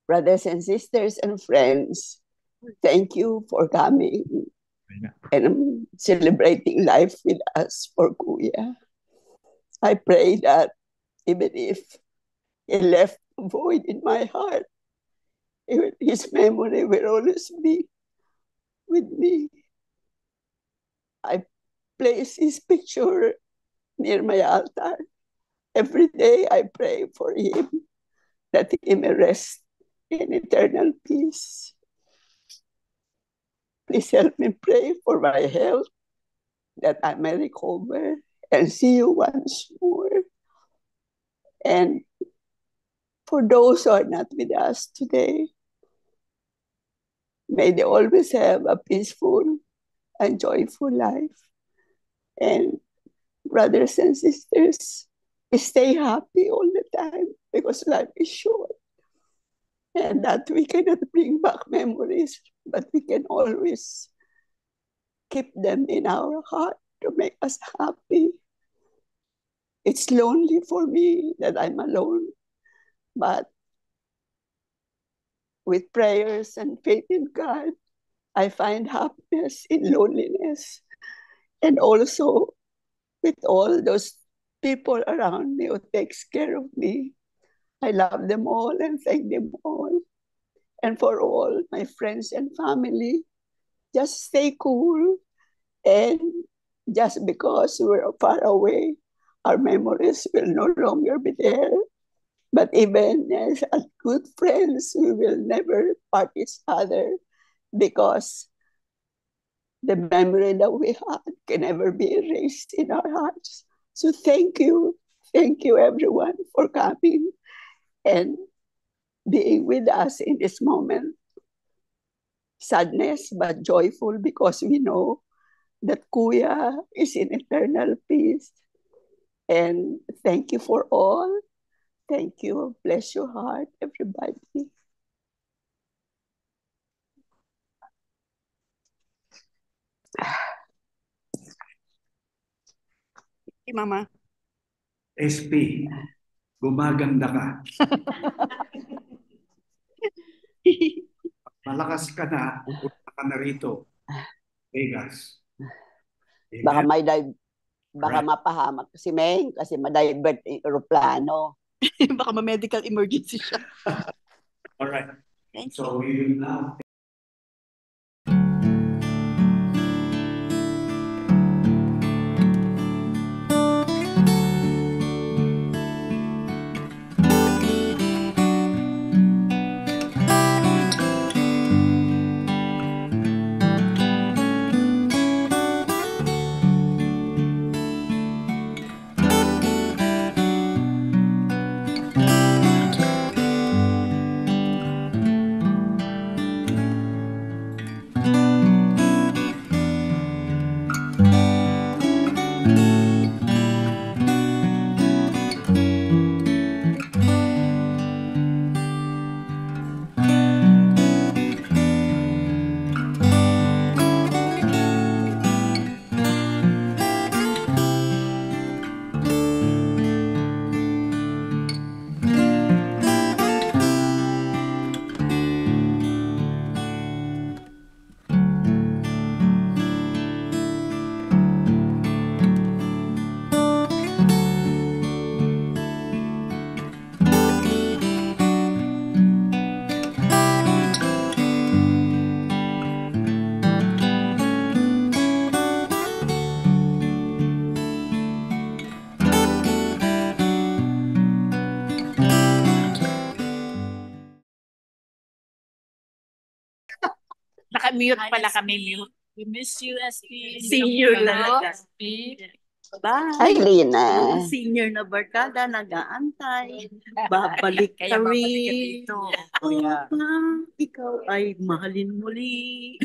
Brothers and sisters and friends, thank you for coming and celebrating life with us for Kuya. I pray that even if he left a void in my heart, his memory will always be with me. I place his picture near my altar. Every day I pray for him that he may rest in eternal peace. Please help me pray for my health, that I may recover and see you once more. And for those who are not with us today, may they always have a peaceful and joyful life. And brothers and sisters, stay happy all the time because life is short. And that we cannot bring back memories, but we can always keep them in our heart to make us happy. It's lonely for me that I'm alone, but with prayers and faith in God, I find happiness in loneliness. And also with all those people around me who takes care of me. I love them all and thank them all. And for all my friends and family, just stay cool. And just because we're far away, our memories will no longer be there. But even as good friends, we will never part each other because the memory that we had can never be erased in our hearts. So thank you everyone for coming and being with us in this moment. Sadness but joyful because we know that Kuya is in eternal peace. And thank you for all. Thank you. Bless your heart, everybody. Hey, Mama. SP, gumaganda ka. Malakas ka na, pupunta ka na rito. Vegas. Baka mapahamak si Meng kasi ma-divert yung aeroplano. Baka ma-medical emergency siya. All right. Thank you. So we will now Naka-mute pala kami, mute. We miss you, SP. Senior talaga. Bye. Hi, Lina. Mga senior na barkada, nag-aantay. Babalik ka rin. Ikaw ay mahalin muli.